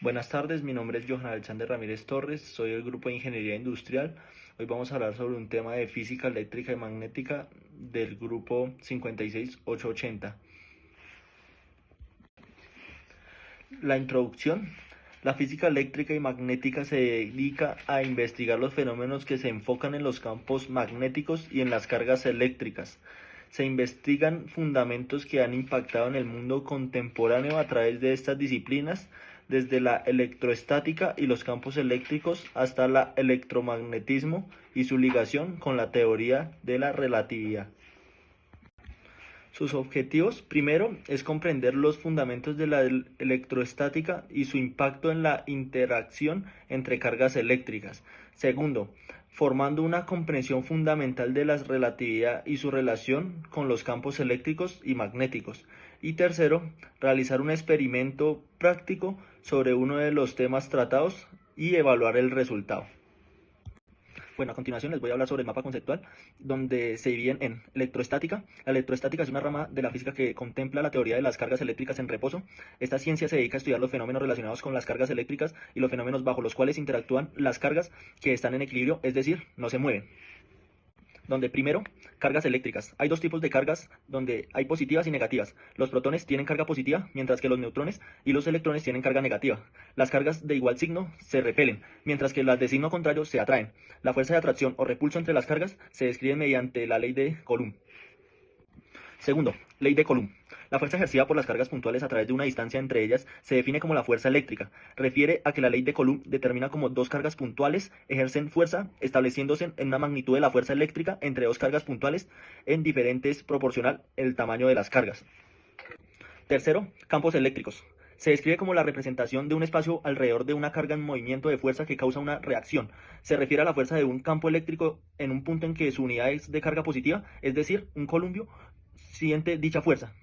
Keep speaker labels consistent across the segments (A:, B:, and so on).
A: Buenas tardes, mi nombre es Johan Alexander Ramírez Torres, soy del grupo de Ingeniería Industrial. Hoy vamos a hablar sobre un tema de física eléctrica y magnética del grupo 56880. La introducción. La física eléctrica y magnética se dedica a investigar los fenómenos que se enfocan en los campos magnéticos y en las cargas eléctricas. Se investigan fundamentos que han impactado en el mundo contemporáneo a través de estas disciplinas, desde la electroestática y los campos eléctricos hasta el electromagnetismo y su ligación con la teoría de la relatividad. Sus objetivos, primero, es comprender los fundamentos de la electroestática y su impacto en la interacción entre cargas eléctricas. Segundo, formando una comprensión fundamental de la relatividad y su relación con los campos eléctricos y magnéticos. Y tercero, realizar un experimento práctico sobre uno de los temas tratados y evaluar el resultado. Bueno, a continuación les voy a hablar sobre el mapa conceptual, donde se dividen en electroestática. La electroestática es una rama de la física que contempla la teoría de las cargas eléctricas en reposo. Esta ciencia se dedica a estudiar los fenómenos relacionados con las cargas eléctricas y los fenómenos bajo los cuales interactúan las cargas que están en equilibrio, es decir, no se mueven. Donde primero, cargas eléctricas. Hay dos tipos de cargas donde hay positivas y negativas. Los protones tienen carga positiva, mientras que los neutrones y los electrones tienen carga negativa. Las cargas de igual signo se repelen, mientras que las de signo contrario se atraen. La fuerza de atracción o repulso entre las cargas se describe mediante la ley de Coulomb. Segundo, ley de Coulomb. La fuerza ejercida por las cargas puntuales a través de una distancia entre ellas se define como la fuerza eléctrica. Refiere a que la ley de Coulomb determina cómo dos cargas puntuales ejercen fuerza, estableciéndose en una magnitud de la fuerza eléctrica entre dos cargas puntuales en diferentes proporcional el tamaño de las cargas. Tercero, campos eléctricos. Se describe como la representación de un espacio alrededor de una carga en movimiento de fuerza que causa una reacción. Se refiere a la fuerza de un campo eléctrico en un punto en que su unidad es de carga positiva, es decir, un columpio siente dicha fuerza.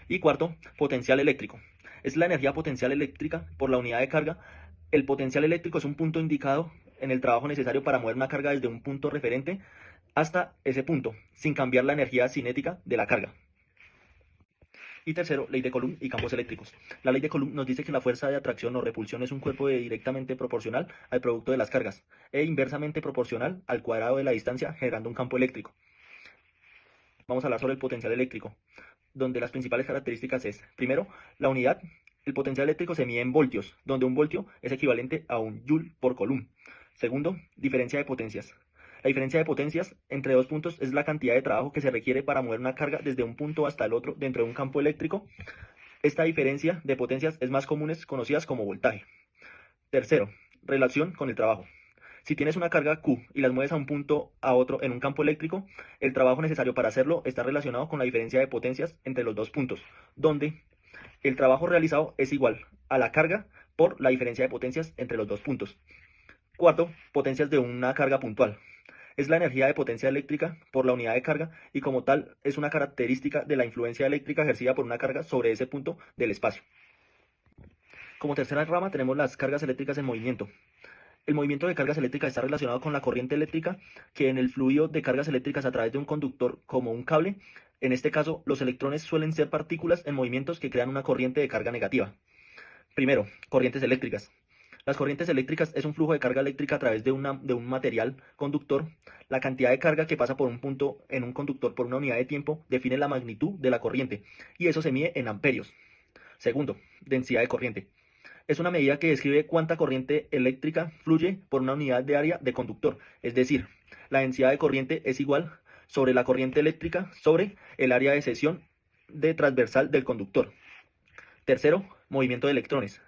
A: Y cuarto, potencial eléctrico. Es la energía potencial eléctrica por la unidad de carga. El potencial eléctrico es un punto indicado en el trabajo necesario para mover una carga desde un punto referente hasta ese punto, sin cambiar la energía cinética de la carga. Y tercero, ley de Coulomb y campos eléctricos. La ley de Coulomb nos dice que la fuerza de atracción o repulsión es un cuerpo directamente proporcional al producto de las cargas e inversamente proporcional al cuadrado de la distancia, generando un campo eléctrico. Vamos a hablar sobre el potencial eléctrico, donde las principales características es, primero, la unidad. El potencial eléctrico se mide en voltios, donde un voltio es equivalente a un joule por coulomb. Segundo, diferencia de potencias. La diferencia de potencias entre dos puntos es la cantidad de trabajo que se requiere para mover una carga desde un punto hasta el otro dentro de un campo eléctrico. Esta diferencia de potencias es más común conocidas como voltaje. Tercero, relación con el trabajo. Si tienes una carga Q y las mueves a un punto a otro en un campo eléctrico, el trabajo necesario para hacerlo está relacionado con la diferencia de potencias entre los dos puntos, donde el trabajo realizado es igual a la carga por la diferencia de potencias entre los dos puntos. Cuarto, potencias de una carga puntual. Es la energía de potencia eléctrica por la unidad de carga y como tal es una característica de la influencia eléctrica ejercida por una carga sobre ese punto del espacio. Como tercera rama tenemos las cargas eléctricas en movimiento. El movimiento de cargas eléctricas está relacionado con la corriente eléctrica que en el fluido de cargas eléctricas a través de un conductor como un cable. En este caso, los electrones suelen ser partículas en movimientos que crean una corriente de carga negativa. Primero, corrientes eléctricas. Las corrientes eléctricas es un flujo de carga eléctrica a través de un material conductor. La cantidad de carga que pasa por un punto en un conductor por una unidad de tiempo define la magnitud de la corriente y eso se mide en amperios. Segundo, densidad de corriente. Es una medida que describe cuánta corriente eléctrica fluye por una unidad de área de conductor, es decir, la densidad de corriente es igual sobre la corriente eléctrica sobre el área de sección de transversal del conductor. Tercero, movimiento de electrones.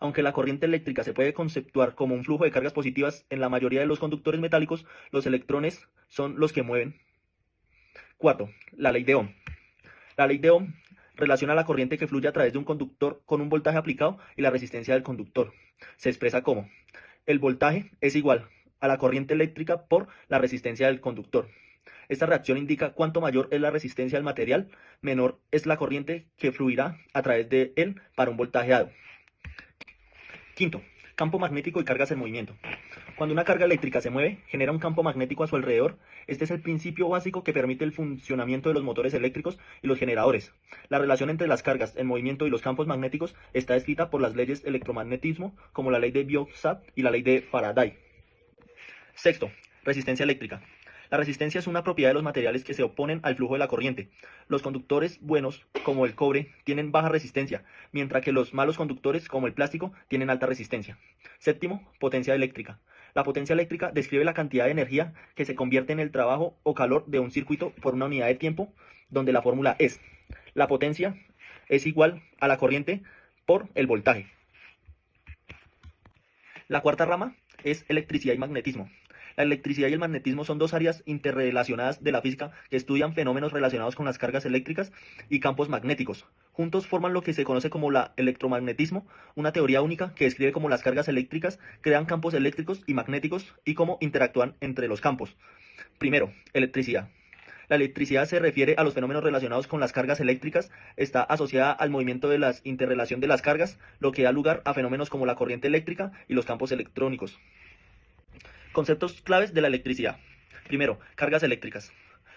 A: Aunque la corriente eléctrica se puede conceptuar como un flujo de cargas positivas en la mayoría de los conductores metálicos, los electrones son los que mueven. Cuarto, la ley de Ohm. La ley de Ohm relaciona la corriente que fluye a través de un conductor con un voltaje aplicado y la resistencia del conductor. Se expresa como el voltaje es igual a la corriente eléctrica por la resistencia del conductor. Esta reacción indica cuánto mayor es la resistencia del material, menor es la corriente que fluirá a través de él para un voltaje dado. Quinto, campo magnético y cargas en movimiento. Cuando una carga eléctrica se mueve, genera un campo magnético a su alrededor. Este es el principio básico que permite el funcionamiento de los motores eléctricos y los generadores. La relación entre las cargas en movimiento y los campos magnéticos está descrita por las leyes electromagnetismo, como la ley de Biot-Savart y la ley de Faraday. Sexto, resistencia eléctrica. La resistencia es una propiedad de los materiales que se oponen al flujo de la corriente. Los conductores buenos, como el cobre, tienen baja resistencia, mientras que los malos conductores, como el plástico, tienen alta resistencia. Séptimo, potencia eléctrica. La potencia eléctrica describe la cantidad de energía que se convierte en el trabajo o calor de un circuito por una unidad de tiempo, donde la fórmula es: la potencia es igual a la corriente por el voltaje. La cuarta rama es electricidad y magnetismo. La electricidad y el magnetismo son dos áreas interrelacionadas de la física que estudian fenómenos relacionados con las cargas eléctricas y campos magnéticos. Juntos forman lo que se conoce como el electromagnetismo, una teoría única que describe cómo las cargas eléctricas crean campos eléctricos y magnéticos y cómo interactúan entre los campos. Primero, electricidad. La electricidad se refiere a los fenómenos relacionados con las cargas eléctricas, está asociada al movimiento de la interrelación de las cargas, lo que da lugar a fenómenos como la corriente eléctrica y los campos electrónicos. Conceptos claves de la electricidad. Primero, cargas eléctricas.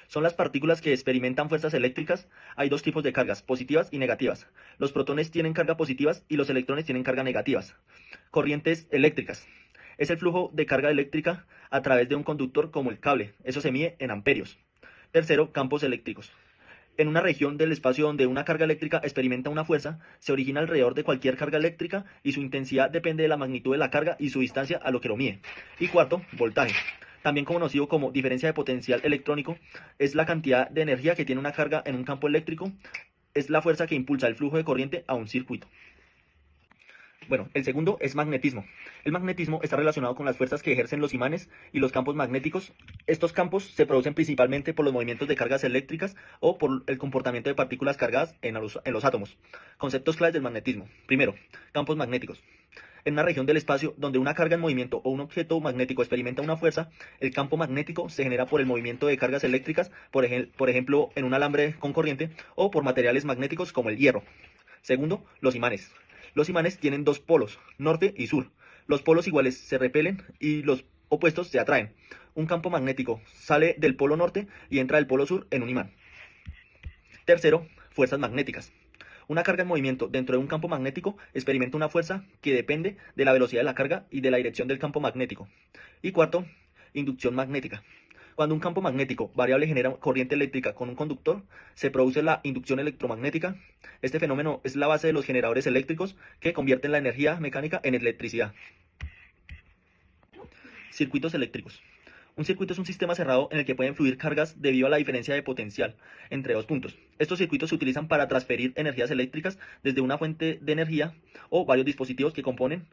A: Son las partículas que experimentan fuerzas eléctricas. Hay dos tipos de cargas, positivas y negativas. Los protones tienen carga positivas y los electrones tienen carga negativas. Corrientes eléctricas. Es el flujo de carga eléctrica a través de un conductor como el cable. Eso se mide en amperios. Tercero, campos eléctricos. En una región del espacio donde una carga eléctrica experimenta una fuerza, se origina alrededor de cualquier carga eléctrica y su intensidad depende de la magnitud de la carga y su distancia a lo que lo mide. Y cuarto, voltaje. También conocido como diferencia de potencial electrónico, es la cantidad de energía que tiene una carga en un campo eléctrico, es la fuerza que impulsa el flujo de corriente a un circuito. Bueno, el segundo es magnetismo. El magnetismo está relacionado con las fuerzas que ejercen los imanes y los campos magnéticos. Estos campos se producen principalmente por los movimientos de cargas eléctricas o por el comportamiento de partículas cargadas en los átomos. Conceptos claves del magnetismo. Primero, campos magnéticos. En una región del espacio donde una carga en movimiento o un objeto magnético experimenta una fuerza, el campo magnético se genera por el movimiento de cargas eléctricas, por ejemplo, en un alambre con corriente, o por materiales magnéticos como el hierro. Segundo, los imanes. Los imanes tienen dos polos, norte y sur. Los polos iguales se repelen y los opuestos se atraen. Un campo magnético sale del polo norte y entra del polo sur en un imán. Tercero, fuerzas magnéticas. Una carga en movimiento dentro de un campo magnético experimenta una fuerza que depende de la velocidad de la carga y de la dirección del campo magnético. Y cuarto, inducción magnética. Cuando un campo magnético variable genera corriente eléctrica con un conductor, se produce la inducción electromagnética. Este fenómeno es la base de los generadores eléctricos que convierten la energía mecánica en electricidad. Circuitos eléctricos. Un circuito es un sistema cerrado en el que pueden fluir cargas debido a la diferencia de potencial entre dos puntos. Estos circuitos se utilizan para transferir energías eléctricas desde una fuente de energía o varios dispositivos que componen.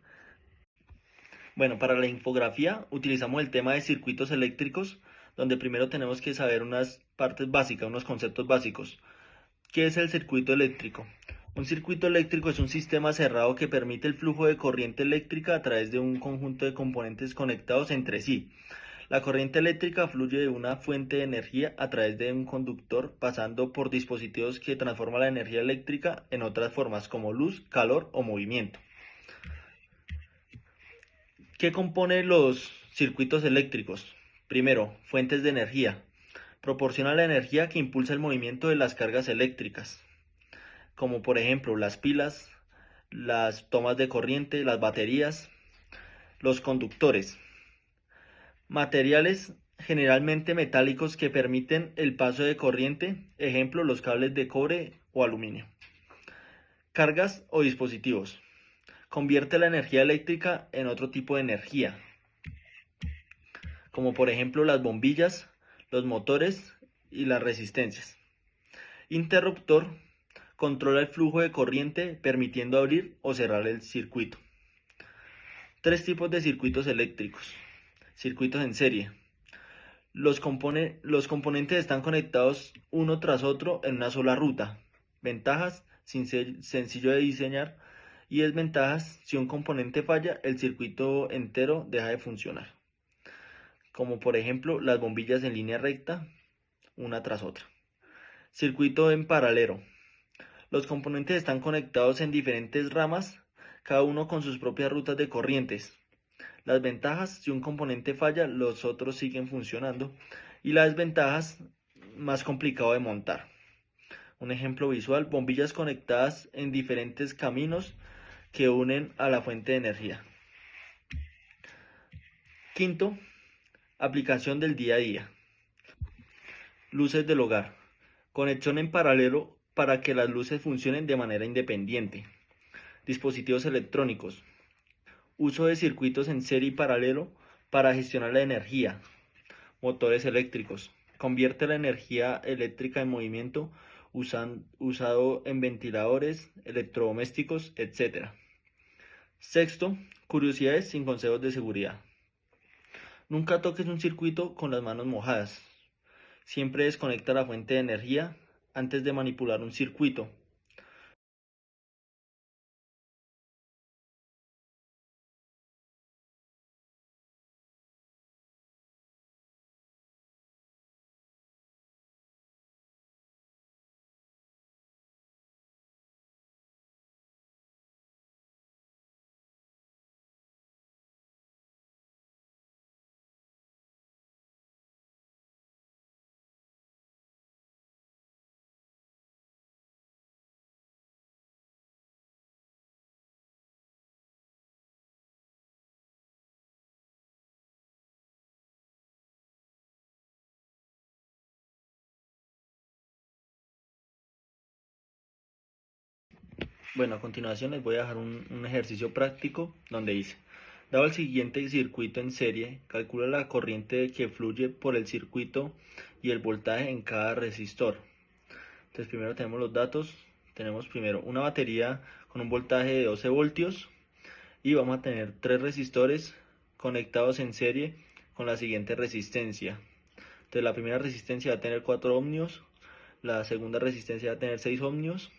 A: Bueno, para la infografía utilizamos el tema de circuitos eléctricos, donde primero tenemos que saber unas partes básicas, unos conceptos básicos. ¿Qué es el circuito eléctrico? Un circuito eléctrico es un sistema cerrado que permite el flujo de corriente eléctrica a través de un conjunto de componentes conectados entre sí. La corriente eléctrica fluye de una fuente de energía a través de un conductor, pasando por dispositivos que transforman la energía eléctrica en otras formas como luz, calor o movimiento. ¿Qué compone los circuitos eléctricos? Primero, fuentes de energía. Proporciona la energía que impulsa el movimiento de las cargas eléctricas, como por ejemplo las pilas, las tomas de corriente, las baterías, los conductores. Materiales generalmente metálicos que permiten el paso de corriente, ejemplo los cables de cobre o aluminio. Cargas o dispositivos. Convierte la energía eléctrica en otro tipo de energía, como por ejemplo las bombillas, los motores y las resistencias. Interruptor. Controla el flujo de corriente permitiendo abrir o cerrar el circuito. Tres tipos de circuitos eléctricos. Circuitos en serie. Los componentes están conectados uno tras otro en una sola ruta. Ventajas: sencillo de diseñar, y desventajas: si un componente falla, el circuito entero deja de funcionar. Como por ejemplo las bombillas en línea recta, una tras otra. Circuito en paralelo. Los componentes están conectados en diferentes ramas, cada uno con sus propias rutas de corrientes. Las ventajas: si un componente falla, los otros siguen funcionando. Y las desventajas: más complicado de montar. Un ejemplo visual: bombillas conectadas en diferentes caminos que unen a la fuente de energía. Quinto, aplicación del día a día. Luces del hogar. Conexión en paralelo para que las luces funcionen de manera independiente. Dispositivos electrónicos. Uso de circuitos en serie y paralelo para gestionar la energía. Motores eléctricos. Convierte la energía eléctrica en movimiento usado en ventiladores, electrodomésticos, etc. Sexto, curiosidades sin consejos de seguridad. Nunca toques un circuito con las manos mojadas. Siempre desconecta la fuente de energía antes de manipular un circuito. Bueno, a continuación les voy a dejar un ejercicio práctico donde dice: dado el siguiente circuito en serie, calcula la corriente que fluye por el circuito y el voltaje en cada resistor. Entonces primero tenemos los datos. Tenemos primero una batería con un voltaje de 12 voltios y vamos a tener tres resistores conectados en serie con la siguiente resistencia. Entonces la primera resistencia va a tener 4 ohmios, la segunda resistencia va a tener 6 ohmios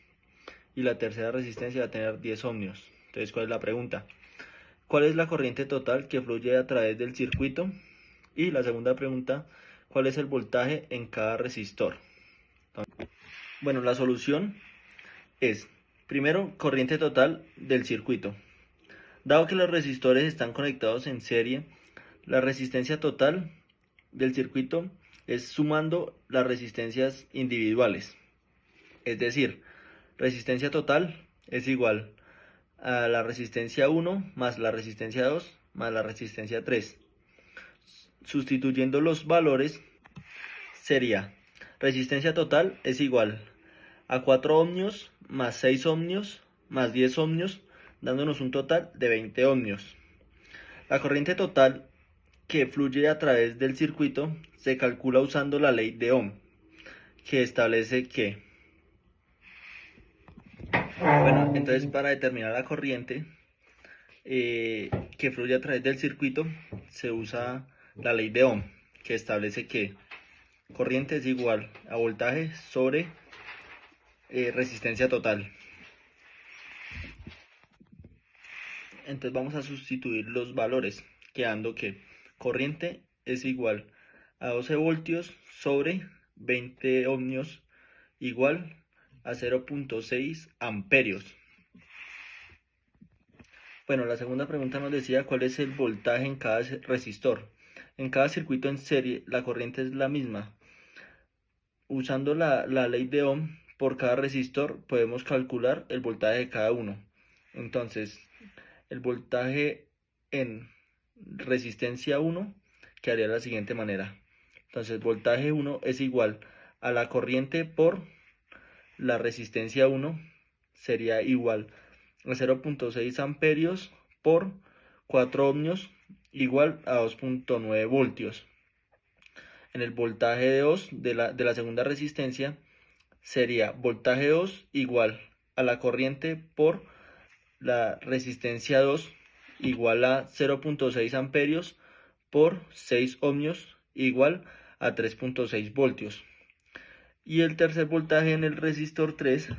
A: y la tercera resistencia va a tener 10 ohmios. Entonces, ¿cuál es la pregunta? ¿Cuál es la corriente total que fluye a través del circuito? Y la segunda pregunta: ¿cuál es el voltaje en cada resistor? Bueno, la solución es: primero, corriente total del circuito. Dado que los resistores están conectados en serie, la resistencia total del circuito es sumando las resistencias individuales. Es decir, resistencia total es igual a la resistencia 1 más la resistencia 2 más la resistencia 3. Sustituyendo los valores, sería: resistencia total es igual a 4 ohmios más 6 ohmios más 10 ohmios, dándonos un total de 20 ohmios. La corriente total que fluye a través del circuito se calcula usando la ley de Ohm, que establece que, bueno, entonces para determinar la corriente que fluye a través del circuito se usa la ley de Ohm, que establece que corriente es igual a voltaje sobre resistencia total. Entonces vamos a sustituir los valores, quedando que corriente es igual a 12 voltios sobre 20 ohmios igual a 0.6 amperios. Bueno, la segunda pregunta nos decía cuál es el voltaje en cada resistor. En cada circuito en serie la corriente es la misma. Usando la ley de Ohm, por cada resistor podemos calcular el voltaje de cada uno. Entonces, el voltaje en resistencia 1 quedaría de la siguiente manera. Entonces, voltaje 1 es igual a la corriente por la resistencia 1, sería igual a 0.6 amperios por 4 ohmios igual a 2.9 voltios. En el voltaje de 2 de la segunda resistencia sería voltaje 2 igual a la corriente por la resistencia 2 igual a 0.6 amperios por 6 ohmios igual a 3.6 voltios. Y el tercer voltaje en el resistor 3